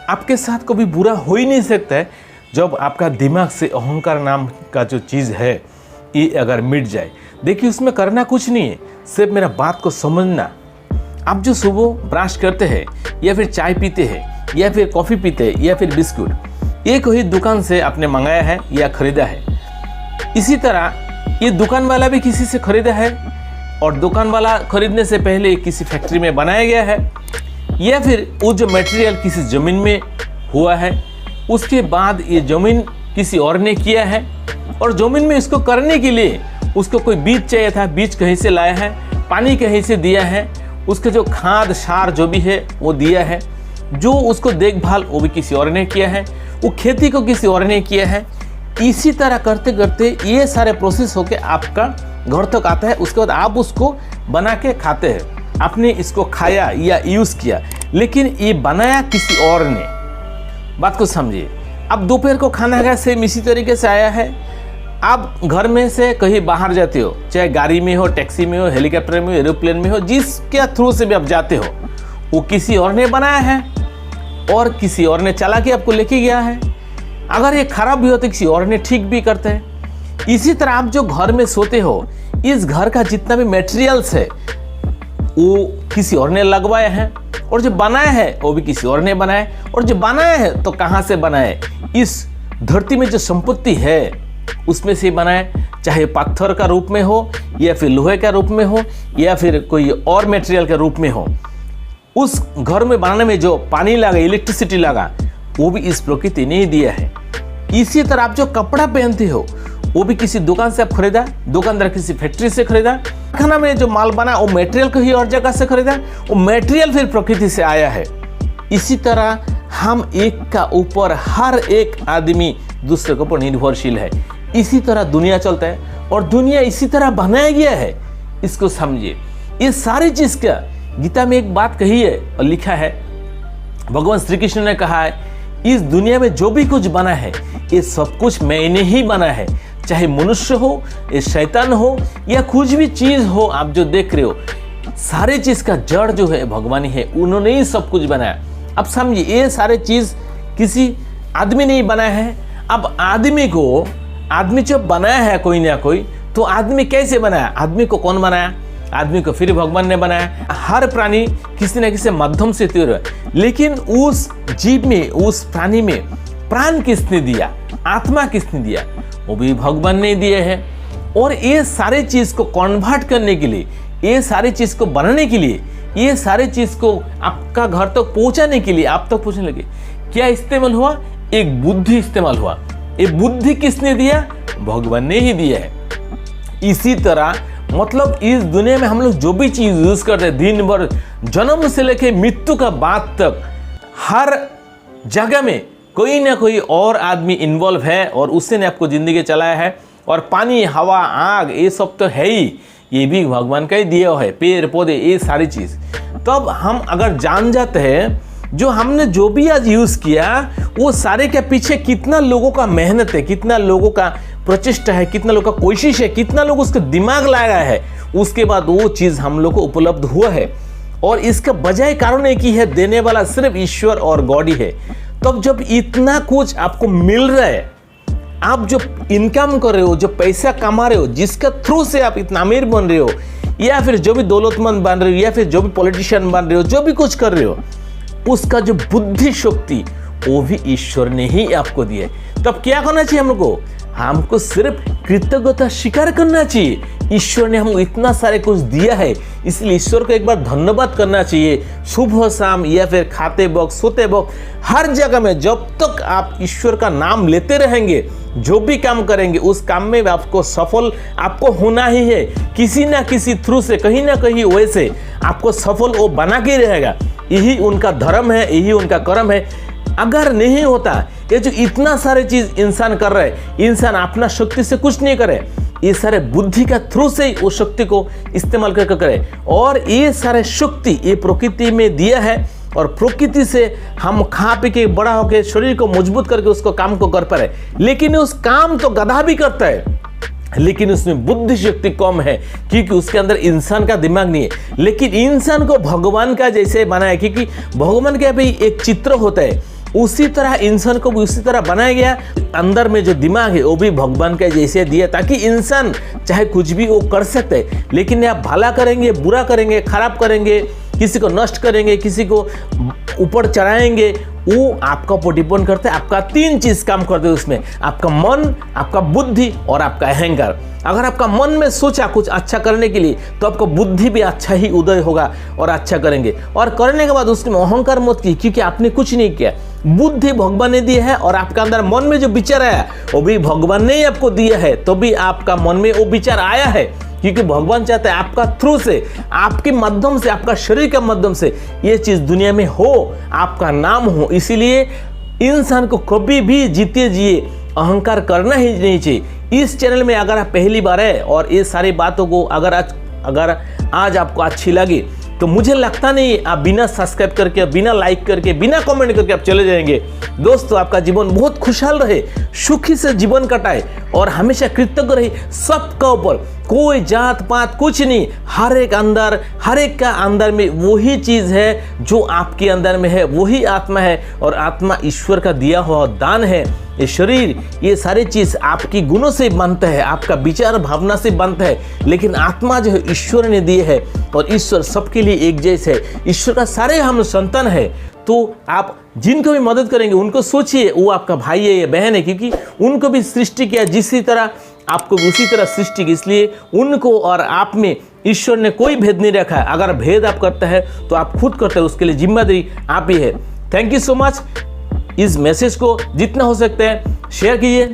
आपके साथ कभी बुरा हो ही नहीं सकता है जब आपका दिमाग से अहंकार नाम का जो चीज़ है ये अगर मिट जाए। देखिए उसमें करना कुछ नहीं है, सिर्फ मेरा बात को समझना। आप जो सुबह ब्रश करते हैं या फिर चाय पीते हैं या फिर कॉफ़ी पीते हैं या फिर बिस्कुट, एक ही दुकान से आपने मंगाया है या ख़रीदा है। इसी तरह ये दुकान वाला भी किसी से ख़रीदा है और दुकान वाला ख़रीदने से पहले किसी फैक्ट्री में बनाया गया है, या फिर वो जो मटेरियल किसी ज़मीन में हुआ है, उसके बाद ये ज़मीन किसी और ने किया है और ज़मीन में इसको करने के लिए उसको कोई बीज चाहिए था, बीज कहीं से लाया है, पानी कहीं से दिया है, उसके जो खाद सार जो भी है वो दिया है, जो उसको देखभाल वो भी किसी और ने किया है, वो खेती को किसी और ने किया है। इसी तरह करते करते ये सारे प्रोसेस होके आपका घर तक आता है। उसके बाद आप उसको बना के खाते हैं। आपने इसको खाया या यूज़ किया, लेकिन ये बनाया किसी और ने। बात को समझिए। अब दोपहर को खाना है सेम इसी तरीके से आया है। आप घर में से कहीं बाहर जाते हो, चाहे गाड़ी में हो, टैक्सी में हो, हेलीकॉप्टर में हो, एरोप्लेन में हो, जिसके थ्रू से भी आप जाते हो, वो किसी और ने बनाया है और किसी और ने चला के आपको लेके गया है। अगर ये खराब भी हो तो किसी और ने ठीक भी करते हैं। इसी तरह आप जो घर में सोते हो, इस घर का जितना भी मटेरियल्स है वो किसी और ने लगवाया है और जो बनाया है वो भी किसी और ने बनाया। और जो बनाया है तो कहाँ से बनाया? इस धरती में जो संपत्ति है उसमें से बनाए, चाहे पत्थर का रूप में हो या फिर लोहे का रूप में हो या फिर कोई और मटेरियल के रूप में हो। उस घर में बनाने में जो पानी लगा, इलेक्ट्रिसिटी लगा, वो भी इस प्रकृति ने ही दिया है। इसी तरह आप जो कपड़ा पहनते हो वो भी किसी दुकान से आप खरीदा, दुकानदार किसी फैक्ट्री से खरीदा, कारखाना में जो माल बना वो मटेरियल कहीं और जगह से खरीदा, वो मटेरियल फिर प्रकृति से आया है। इसी तरह हम एक का ऊपर हर एक आदमी दूसरे के ऊपर निर्भरशील है। इसी तरह दुनिया चलता है और दुनिया इसी तरह बनाया गया है। इसको समझिए। ये सारी चीज का गीता में एक बात कही है और लिखा है, भगवान श्री कृष्ण ने कहा है, इस दुनिया में जो भी कुछ बना है ये सब कुछ मैंने ही बना है। चाहे मनुष्य हो, ये शैतान हो या कुछ भी चीज हो आप जो देख रहे हो, सारे चीज का जड़ जो है भगवान ही है। उन्होंने ही सब कुछ बनाया। अब समझिए, ये सारे चीज किसी आदमी ने ही बनाया है। अब आदमी जब बनाया है कोई ना कोई, तो आदमी कैसे बनाया? आदमी को कौन बनाया? आदमी को फिर भगवान ने बनाया। हर प्राणी किसी न किसी माध्यम से तीव्र है, लेकिन उस जीव में, उस प्राणी में प्राण किसने दिया, आत्मा किसने दिया? वो भी भगवान ने दिए हैं। और ये सारे चीज को कन्वर्ट करने के लिए, ये सारी चीज को बनाने के लिए, ये सारे चीज को आपका घर तक पहुंचाने के लिए, आप तक पहुंचने लगे, क्या इस्तेमाल हुआ? एक बुद्धि इस्तेमाल हुआ। ये बुद्धि किसने दिया? भगवान ने ही दिया है। इसी तरह मतलब इस दुनिया में हम लोग जो भी चीज यूज करते हैं, दिन भर जन्म से लेकर मृत्यु का बाद तक, हर जगह में कोई ना कोई और आदमी इन्वॉल्व है और उससे ने आपको जिंदगी चलाया है। और पानी, हवा, आग, ये सब तो है ही, ये भी भगवान का ही दिया हुआ है। पेड़ पौधे, ये सारी चीज। तब हम अगर जान जाते हैं जो हमने जो भी आज यूज किया, वो सारे के पीछे कितना लोगों का मेहनत है, कितना लोगों का प्रचेष्टा है, कितना लोगों का कोशिश है, कितना लोग उसका दिमाग लगाया है, उसके बाद वो चीज हम लोग को उपलब्ध हुआ है। और इसका बजाय कारण एक ही है, देने वाला सिर्फ ईश्वर और गॉड ही है। तब जब इतना कुछ आपको मिल रहा है, आप जो इनकम कर रहे हो, जो पैसा कमा रहे हो, जिसका थ्रू से आप इतना अमीर बन रहे हो, या फिर जो भी दौलतमंद बन रहे हो, या फिर जो भी पॉलिटिशियन बन रहे हो, जो भी कुछ कर रहे हो, उसका जो बुद्धि शक्ति वो भी ईश्वर ने ही आपको दिया। तब क्या करना चाहिए हमको? हमको सिर्फ कृतज्ञता स्वीकार करना चाहिए। ईश्वर ने हमको इतना सारे कुछ दिया है, इसलिए ईश्वर को एक बार धन्यवाद करना चाहिए। सुबह शाम या फिर खाते वक्त, सोते वक्त, हर जगह में जब तक आप ईश्वर का नाम लेते रहेंगे, जो भी काम करेंगे उस काम में आपको सफल आपको होना ही है। किसी ना किसी थ्रू से, कहीं ना कहीं वैसे आपको सफल वो बना के रहेगा। यही उनका धर्म है, यही उनका कर्म है। अगर नहीं होता, ये जो इतना सारे चीज इंसान कर रहे हैं, इंसान अपना शक्ति से कुछ नहीं करे, ये सारे बुद्धि का थ्रू से ही वो शक्ति को इस्तेमाल करके करे। और ये सारे शक्ति ये प्रकृति में दिया है और प्रकृति से हम खा पी के बड़ा होकर शरीर को मजबूत करके उसको काम को कर पा रहे। लेकिन उस काम तो गधा भी करता है, लेकिन उसमें बुद्धि शक्ति कम है, क्योंकि उसके अंदर इंसान का दिमाग नहीं है। लेकिन इंसान को भगवान का जैसे बनाया, क्योंकि भगवान का भी एक चित्र होता है, उसी तरह इंसान को भी उसी तरह बनाया गया। अंदर में जो दिमाग है वो भी भगवान के जैसे दिया, ताकि इंसान चाहे कुछ भी वो कर सकते हैं, लेकिन आप भला करेंगे, बुरा करेंगे, खराब करेंगे, किसी को नष्ट करेंगे, किसी को ऊपर चढ़ाएंगे, वो आपका ऊपर डिपेंड करता है। आपका 3 चीज काम करते हैं उसमें, आपका मन, आपका बुद्धि और आपका अहंकार। अगर आपका मन में सोचा कुछ अच्छा करने के लिए, तो आपका बुद्धि भी अच्छा ही उदय होगा और अच्छा करेंगे। और करने के बाद उसमें अहंकार मत कीजिए, क्योंकि आपने कुछ नहीं किया। बुद्धि भगवान ने दी है, और आपका अंदर मन में जो विचार आया वो भी भगवान ने ही आपको दिया है, तो भी आपका मन में वो विचार आया है, क्योंकि भगवान चाहता है आपका थ्रू से, आपके माध्यम से, आपका शरीर के माध्यम से ये चीज दुनिया में हो, आपका नाम हो। इसीलिए इंसान को कभी भी जीते जिए अहंकार करना ही नहीं चाहिए। इस चैनल में अगर आप पहली बार है और ये सारी बातों को अगर आज आपको अच्छी लगी, तो मुझे लगता नहीं आप बिना सब्सक्राइब करके, बिना लाइक करके, बिना कमेंट करके आप चले जाएंगे। दोस्तों, आपका जीवन बहुत खुशहाल रहे, सुखी से जीवन कटाए और हमेशा कृतज्ञ रहे सबका ऊपर। कोई जात पात कुछ नहीं, हर एक का अंदर में वही चीज है जो आपके अंदर में है, वही आत्मा है, और आत्मा ईश्वर का दिया हुआ दान है। ये शरीर, ये सारी चीज आपकी गुणों से बनता है, आपका विचार भावना से बनता है, लेकिन आत्मा जो है ईश्वर ने दी है, और ईश्वर सबके लिए एक जैसे है। ईश्वर का सारे हम संतान है, तो आप जिनको भी मदद करेंगे उनको सोचिए वो आपका भाई है या बहन है, क्योंकि उनको भी सृष्टि किया जिसी तरह आपको भी उसी तरह सृष्टि की। इसलिए उनको और आप में ईश्वर ने कोई भेद नहीं रखा है। अगर भेद आप करते हैं तो आप खुद करते हैं, उसके लिए जिम्मेदारी आप ही है। Thank you so much. इस मैसेज को जितना हो सकता है शेयर कीजिए।